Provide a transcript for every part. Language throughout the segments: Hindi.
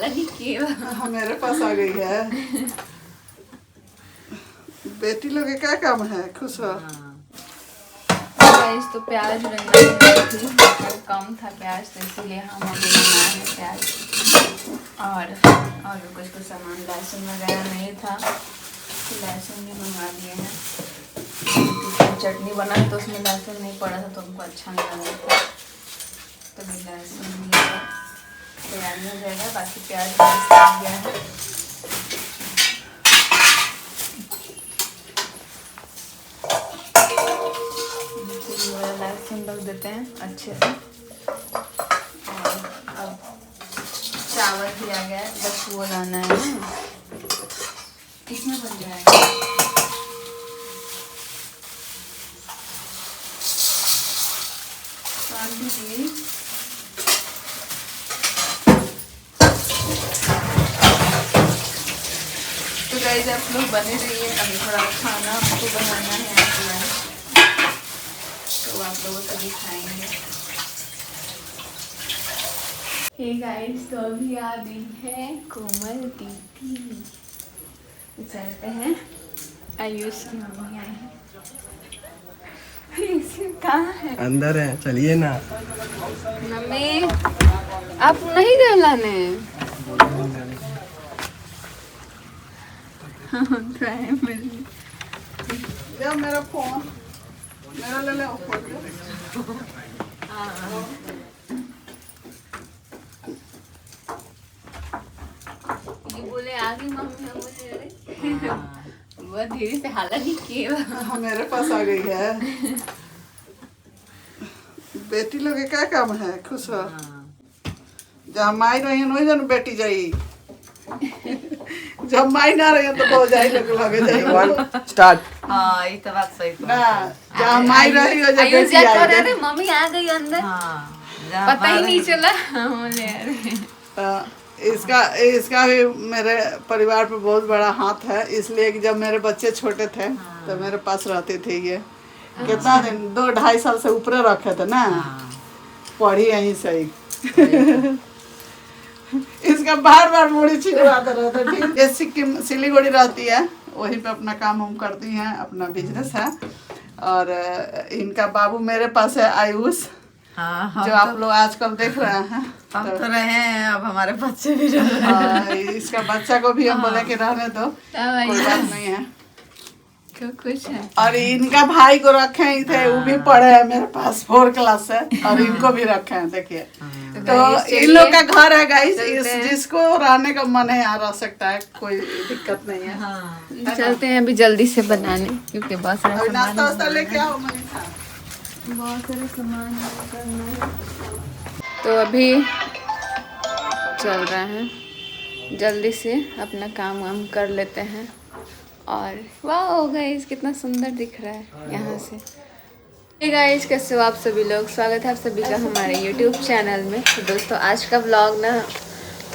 मेरे पास आ गई है। बेटी लोग के क्या काम है? खुश हो? गाइस तो प्याज रंगा थी, कम था प्याज तो इसीलिए हम अभी बनाए हैं प्याज और भी कुछ सामान। लहसुन वगैरह नहीं था तो लहसुन भी मंगा दिए हैं। चटनी बना तो उसमें लहसुन नहीं पड़ा था तो हमको अच्छा नहीं लगा था, तो भी लहसुन भी तैयार हो जाएगा। बाकी प्याज आ गया है। लहसुन रख देते हैं अच्छे से। और अब चावल भी आ गया है, बस वो लाना है ना। किसमें बन जाएगा? तो गाइस आप लोग बने रहिए, अभी थोड़ा खाना आपको बनाना है तो आप लोगों को दिखाएंगे। हे गाइस तो अभी आ गई है कोमल दीदी। चलते हैं। आयुष की मम्मी आई है। कहाँ है? अंदर है, चलिए ना। मम्मी आप नहीं गए लाने? मेरा फोन मेरा ले ले फोन। ये बोले आगे मम्मी, हम बोले वो धीरे से हालांकि किया। मेरे पास आ गई है। बेटी लोग के क्या काम है? खुश हो? जहाँ माई रही वही जन बेटी जाई। जब माई ना रही तो बहुत जाई लगे जाई। स्टार्ट। हाँ ये तो बात सही ना जहाँ माई रही हो जब बेटी आई। मम्मी आ गई अंदर। हाँ पता ही नहीं चला। बोले इसका भी मेरे परिवार पे बहुत बड़ा हाथ है, इसलिए कि जब मेरे बच्चे छोटे थे तो मेरे पास रहते थे। ये कितना दिन 2-2.5 साल से ऊपर रखे थे ना। पढ़ी यहीं से ही। इसका बार बार मुड़ी छिड़वाते रहते। ठीक ये सिक्किम सिलीगुड़ी रहती है, वहीं पे अपना काम हम करती हैं, अपना बिजनेस है। और इनका बाबू मेरे पास है आयुष, जो आप लोग आजकल देख रहे हैं। हम तो रहे हैं, अब हमारे बच्चे भी रहे हैं। इसका बच्चा को भी हम बोले कि रहने दो, कोई बात नहीं है। कुछ है। और इनका भाई को रखे ही थे, वो भी पढ़े हैं मेरे पास 4 क्लास से, और इनको भी रखे हैं। देखिए तो इन लोग का घर है गाइस, जिसको रहने का मन है यहाँ रह सकता है, कोई दिक्कत नहीं है। चलते हैं अभी जल्दी से बनाने, क्योंकि बहुत सारा नाश्ता वास्ता लेके आओ मनीषा। बहुत सारे सामान करना है तो अभी चल रहा है, जल्दी से अपना काम वाम कर लेते हैं। और वाह गाइस कितना सुंदर दिख रहा है यहाँ से। हे गाइस कैसे हो आप सभी लोग? स्वागत है आप सभी का हमारे YouTube चैनल में। तो दोस्तों आज का व्लॉग ना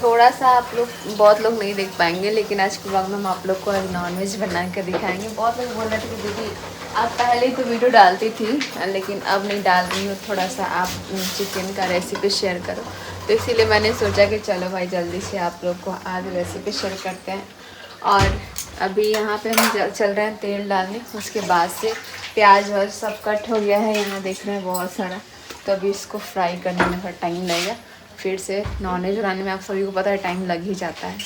थोड़ा सा आप लोग बहुत लोग नहीं देख पाएंगे, लेकिन आज के व्लॉग में हम आप लोग को नॉनवेज बना कर दिखाएंगे। बहुत लोग बोल रहे थे कि दीदी आप पहले ही तो वीडियो डालती थी लेकिन अब नहीं डाल रही हो, थोड़ा सा आप चिकन का रेसिपी शेयर करो। तो इसीलिए मैंने सोचा कि चलो भाई जल्दी से आप लोग को आज रेसिपी शेयर करते हैं। और अभी यहाँ पे हम चल रहे हैं तेल डालने, उसके बाद से प्याज और सब कट हो गया है, यहाँ देख रहे हैं बहुत सारा। तो अभी इसको फ्राई करने में थोड़ा टाइम लगेगा। फिर से नॉनवेज बनाने में आप सभी को पता है टाइम लग ही जाता है।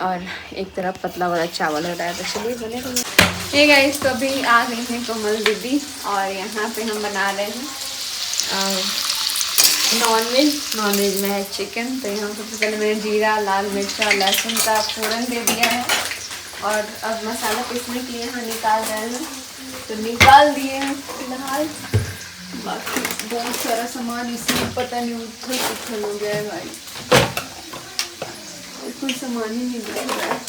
और एक तरफ पतला वाला चावल हो रहा है, तो चलिए बने रहिए। ठीक है तो अभी आ गई हैं कोमल दीदी, और यहाँ पे हम बना रहे हैं नॉनवेज में है चिकन। तो यहाँ सबसे पहले मैंने जीरा, लाल मिर्चा, लहसुन का फोड़न दे दिया है, और अब मसाला पीसने के लिए हम निकाल रहे हैं। तो निकाल दिए हैं फिलहाल। बाकी बहुत सारा सामान इसमें पता नहीं उथल हो गया है भाई, कोई सामान ही नहीं दिख रहा है।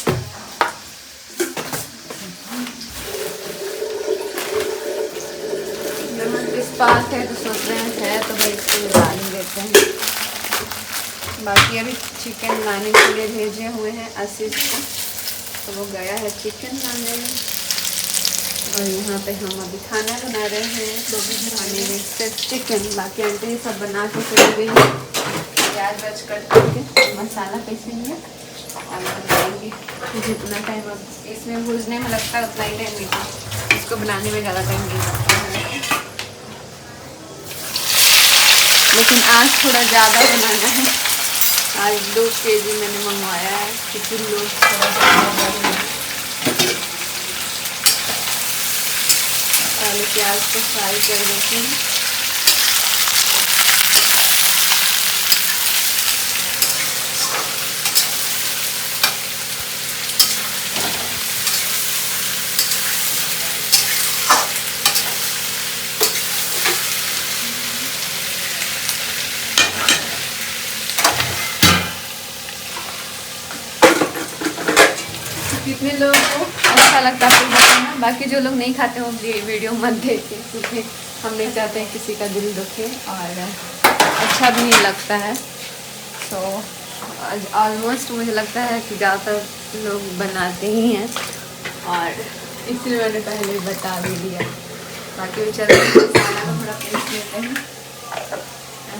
तेजपात है तो सोच रहे हैं तो भाई इसको डाल ही देते हैं। बाकी अभी चिकन लाने के लिए भेजे हुए हैं आशीष को, तो वो गया है चिकन लाने में। और यहाँ पे हम अभी खाना बना रहे हैं, खाने में सिर्फ चिकन, बाकी आंटी सब बना के चली गई है। प्याज व्याज कट करके मसाला पीसेंगे और बनाएंगे। जितना टाइम अब इसमें भूजने में लगता है उतना ही टाइम लेगा, इसको बनाने में ज़्यादा टाइम नहीं लगता है। लेकिन आज थोड़ा ज़्यादा बनाना है, आज 2 kg मैंने मंगवाया है क्योंकि लोग थोड़ा ज़्यादा। पहले प्याज को फ्राई कर देते हैं। कितने लोगों को अच्छा लगता है बताना, बाकी जो लोग नहीं खाते वो वीडियो मत देखें क्योंकि हम नहीं चाहते हैं किसी का दिल दुखे और अच्छा भी नहीं लगता है। सो ऑलमोस्ट मुझे लगता है कि ज़्यादातर लोग बनाते ही हैं और इसलिए मैंने पहले ही बता भी दिया। बाकी भी चलते हैं, मसाला को थोड़ा पीस लेते हैं।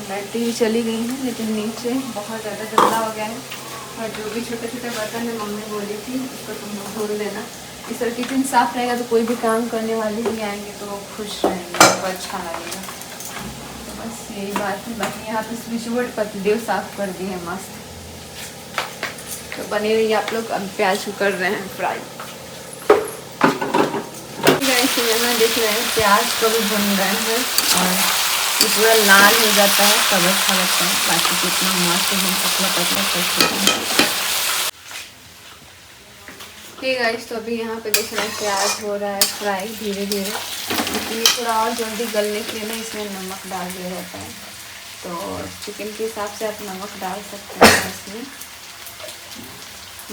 बैटरी चली गई है लेकिन नीचे बहुत ज़्यादा गंदा हो गया है और जो भी छोटे छोटे बर्तन है मम्मी बोली थी उसको तुम धुल देना। इस तरह किचन साफ रहेगा तो कोई भी काम करने वाले भी आएंगे तो वो खुश रहेंगे, उनको अच्छा लगेगा। तो बस यही बात है। बाकी यहाँ पे स्विच बोर्ड पतिदेव साफ कर दिए हैं मस्त। तो बने रहिए आप लोग। अब प्याज को कर रहे हैं फ्राई। यहाँ देख रहे हैं प्याज को भी भून रहे हैं और ये पूरा लाल हो जाता है तब अच्छा लगता है। बाकी कितना मस्त है, पतला पतला कर। ठीक है तो अभी यहाँ पे देख रहे हैं प्याज हो रहा है फ्राई धीरे धीरे, क्योंकि थोड़ा और जल्दी गलने के लिए ना इसमें नमक डाल दिया जाता है। तो चिकन के हिसाब से आप नमक डाल सकते हैं इसमें,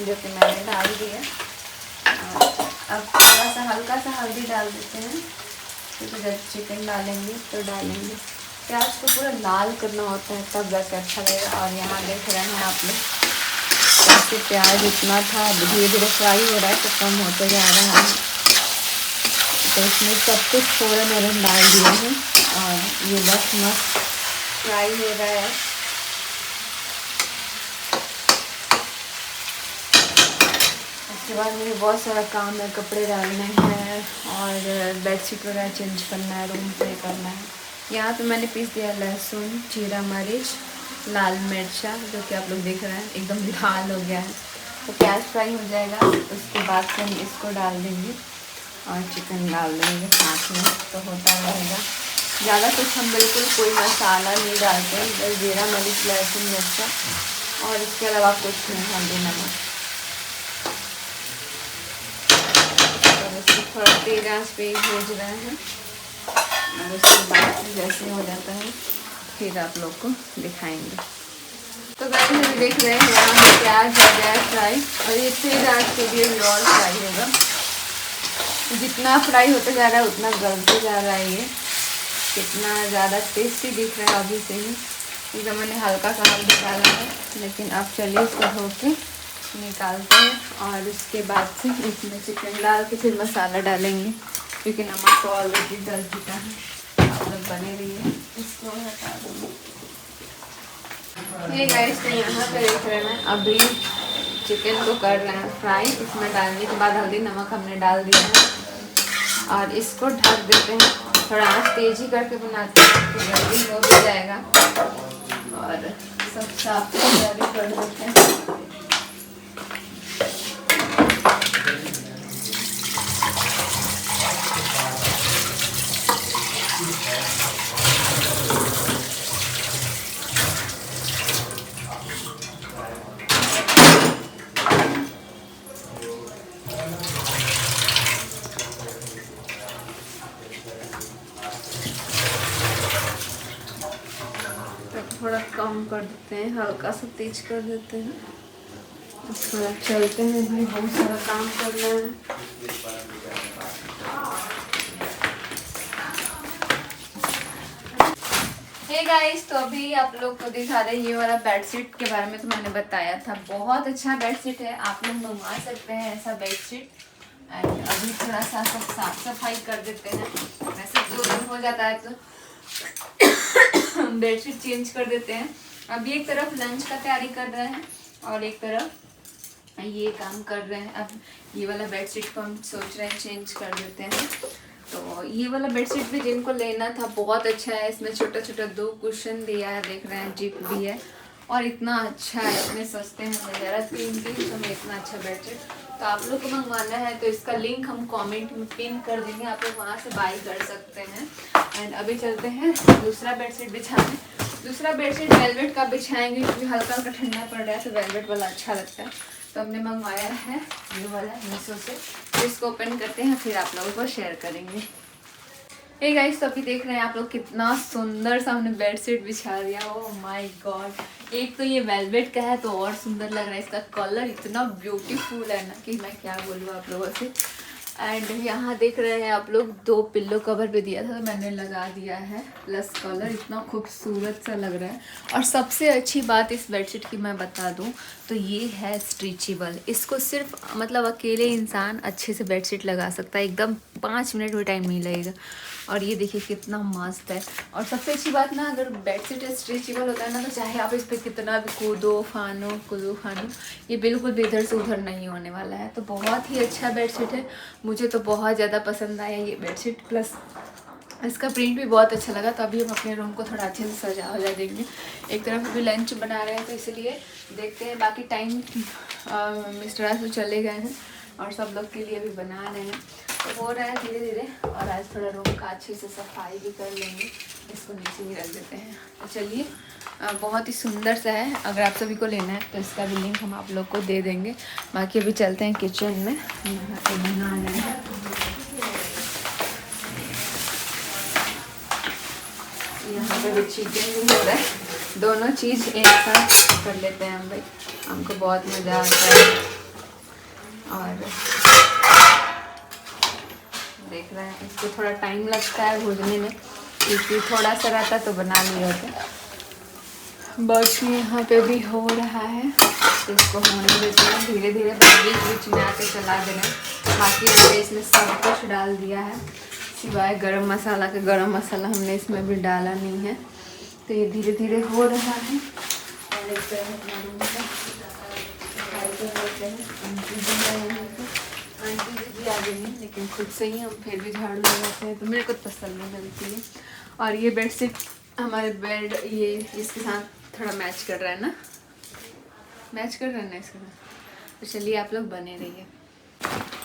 जो कि मैंने डाल दिया। अब थोड़ा सा हल्का सा हल्दी डाल देते हैं क्योंकि जब चिकन डालेंगे तो डालेंगे। प्याज को पूरा लाल करना होता है तब जाके अच्छा लगेगा। और यहाँ देख रहे हैं आप लोग कैसे प्याज इतना था धीरे धीरे फ्राई हो रहा है तो कम होते जा रहा है। तो इसमें सब कुछ थोड़ा मैंने डाल दिया है और ये बस मस्त फ्राई हो रहा है। उसके बाद मुझे बहुत सारा काम है, कपड़े डालने हैं और बेडशीट वगैरह चेंज करना है, रूम पे करना है। यहाँ पे मैंने पीस दिया लहसुन, जीरा, मरीच, लाल मिर्चा, जो कि आप लोग देख रहे हैं एकदम लाल हो गया है। तो प्याज फ्राई हो जाएगा उसके बाद से हम इसको डाल देंगे और चिकन डाल देंगे साथ में, तो होता रहेगा। ज़्यादा कुछ हम बिल्कुल कोई मसाला नहीं डालते, बस जीरा, मरीच, लहसुन, मिर्चा और इसके अलावा कुछ नहीं, हल्दी, नमक। तो इसको थोड़ा तेज आंच पे भेज रहे हैं और उसके बाद जैसे हो जाता है फिर आप लोग को दिखाएंगे। तो गाइस हम देख रहे हैं यहाँ पे प्याज हो गया फ्राई और ये तेज आंच पे भी और फ्राई होगा। जितना फ्राई होता जा रहा है उतना गलते जा रहा है। ये कितना ज़्यादा टेस्टी दिख रहा है अभी से ही। एकदम मैंने हल्का सा हल्दी डाला है, लेकिन अब चलिए इसको धो के निकालते हैं और उसके बाद से इसमें चिकन डाल के फिर मसाला डालेंगे क्योंकि नमक तो ऑलरेडी डल चुका है। आप लोग बने रहिए। इसको हटा दूँगी। ये गाइस तो यहाँ पे देख रहे हैं अभी चिकन को कर रहे हैं फ्राई। इसमें डालने के बाद हल्दी नमक हमने डाल दिया है और इसको ढक देते हैं। थोड़ा आँच तेज ही करके बनाते हैं तो जल्दी हो भी जाएगा और सब साफ तैयारी कर देते हैं। थोड़ा कम कर देते हैं, हल्का सा तेज कर देते हैं। थोड़ा चलते हैं भाई, बहुत सारा काम करना है। हे गाइस तो अभी आप लोग को दिखा रहे ये वाला बेडशीट के बारे में तो मैंने बताया था। बहुत अच्छा बेडशीट है, आप लोग मंगवा सकते हैं ऐसा बेडशीट। एंड अभी थोड़ा सा सब साफ सफाई कर देते हैं। वैसे 2 दिन हो जाता है तो बेडशीट चेंज कर देते हैं अभी एक तरफ लंच का तैयारी कर रहे हैं और एक तरफ ये काम कर रहे हैं। अब ये वाला बेडशीट को हम सोच रहे हैं चेंज कर देते हैं। तो ये वाला बेडशीट भी जिनको लेना था बहुत अच्छा है। इसमें छोटा छोटा 2 कुशन दिया है, देख रहे हैं, जिप भी है और इतना अच्छा है, इतने सस्ते हैं वगैरह 300 में इतना अच्छा बेडशीट। तो आप लोग को मंगवाना है तो इसका लिंक हम कमेंट में पिन कर देंगे, आप लोग वहाँ से बाई कर सकते हैं। एंड अभी चलते हैं दूसरा बेडशीट बिछाने। दूसरा बेडशीट वेलवेट का बिछाएंगे क्योंकि हल्का हल्का ठंडा पड़ रहा है तो वेलवेट वाला अच्छा लगता है। तो हमने मंगवाया है ये वाला मीशो से। तो इसको ओपन करते हैं फिर आप लोगों को शेयर करेंगे। हे गाइस, तो अभी देख रहे हैं आप लोग कितना सुंदर सा हमने बेडशीट बिछा दिया। ओह माय गॉड, एक तो ये वेलवेट का है तो और सुंदर लग रहा है। इसका कलर इतना ब्यूटीफुल है ना कि मैं क्या बोलूँ आप लोगों से। एंड यहाँ देख रहे हैं आप लोग 2 पिल्लो कवर पे दिया था तो मैंने लगा दिया है, प्लस कलर इतना खूबसूरत सा लग रहा है। और सबसे अच्छी बात इस बेडशीट की मैं बता दूँ तो ये है स्ट्रेचेबल। इसको सिर्फ मतलब अकेले इंसान अच्छे से बेडशीट लगा सकता है, एकदम 5 मिनट भी टाइम नहीं लगेगा। और ये देखिए कितना मस्त है। और सबसे अच्छी बात ना, अगर बेडशीट स्ट्रेचेबल होता है ना तो चाहे आप इस पर कितना भी कूदो फानो, ये बिल्कुल भी इधर से उधर नहीं होने वाला है। तो बहुत ही अच्छा बेडशीट है, मुझे तो बहुत ज़्यादा पसंद आया ये बेडशीट। प्लस इसका प्रिंट भी बहुत अच्छा लगा। तो अभी हम अपने रूम को थोड़ा अच्छे से सजा देंगे। एक तरफ अभी लंच बना रहे हैं तो इसलिए देखते हैं। बाकी टाइम मिस्टर तो चले गए हैं और सब लोग के लिए भी बना रहे हैं तो हो रहा है धीरे धीरे। और आज थोड़ा रूम का अच्छे से सफाई भी कर लेंगे, इसको नीचे ही रख देते हैं। तो चलिए, बहुत ही सुंदर सा है। अगर आप सभी को लेना है तो इसका भी लिंक हम आप लोग को दे देंगे। बाकी अभी चलते हैं किचन में, यहाँ पे बना रहे हैं। यहाँ पे भी चिकन भी हो रहा है, दोनों चीज़ एक साथ कर लेते हैं हम भाई, हमको बहुत मज़ा आता है। और देख रहे हैं इसको थोड़ा टाइम लगता है भूनने में, क्योंकि थोड़ा सा रहता तो बना लिया होता। बाकी यहाँ पे भी हो रहा है तो इसको होने देते हैं धीरे धीरे, बीच में आके चला देना। बाकी हमने इसमें सब कुछ डाल दिया है सिवाय गरम मसाला के। गरम मसाला हमने इसमें भी डाला नहीं है। तो ये धीरे धीरे हो रहा है। और एक तरह अपना रूम का सफाई कर लेते हैं। आंटी जी भी आ गई हैं लेकिन खुद से ही हम फिर भी झाड़ू लगाते हैं तो मेरे को तसल्ली मिलती है। और ये बेडशीट हमारे बेड ये इसके साथ थोड़ा मैच कर रहा है ना, मैच कर रहा है ना इसके साथ। तो चलिए आप लोग बने रहिए।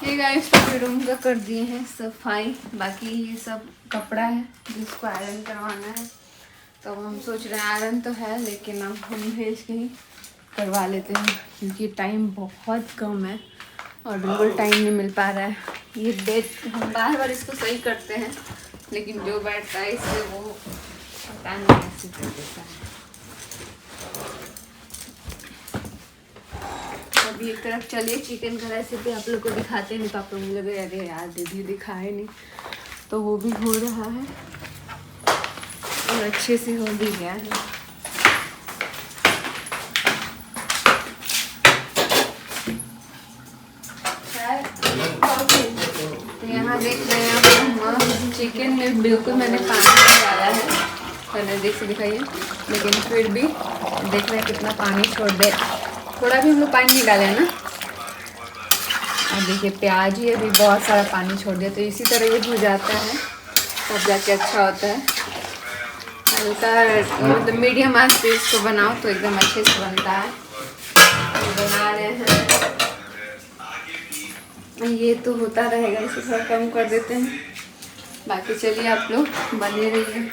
ये गाइस पूरे रूम का कर दिए हैं सफाई। बाकी ये सब कपड़ा है जिसको आयरन करवाना है। तो हम सोच रहे हैं आयरन तो है लेकिन अब हम भेज के ही करवा लेते हैं क्योंकि टाइम बहुत कम है और बिल्कुल टाइम नहीं मिल पा रहा है। ये बेड हम बार बार इसको सही करते हैं लेकिन जो बैठता है इससे वो पता नहीं कैसे कर देता है। अभी एक तरफ चलिए चिकन का रेसिपी आप लोग को दिखाते हैं। तो आप लोग मुझे अरे यार दीदी दिखाए नहीं, तो वो भी हो रहा है और अच्छे से हो भी गया है। तो यहाँ देख रहे हैं आप चिकन में बिल्कुल मैंने पानी नहीं डाला है, पहले देख से दिखाइए, लेकिन फिर भी देख रहे हैं कितना पानी छोड़ दे। थोड़ा भी हम लोग पानी नहीं डाले ना। और देखिए प्याज ही अभी बहुत सारा पानी छोड़ दिया। तो इसी तरह ये हो जाता है तब जाके अच्छा होता है। हल्का मतलब मीडियम आंच पे इसको बनाओ तो एकदम अच्छे से बनता है। बना रहे हैं ये तो होता रहेगा, इसे थोड़ा कम कर देते हैं। बाकी चलिए आप लोग बने रहिए।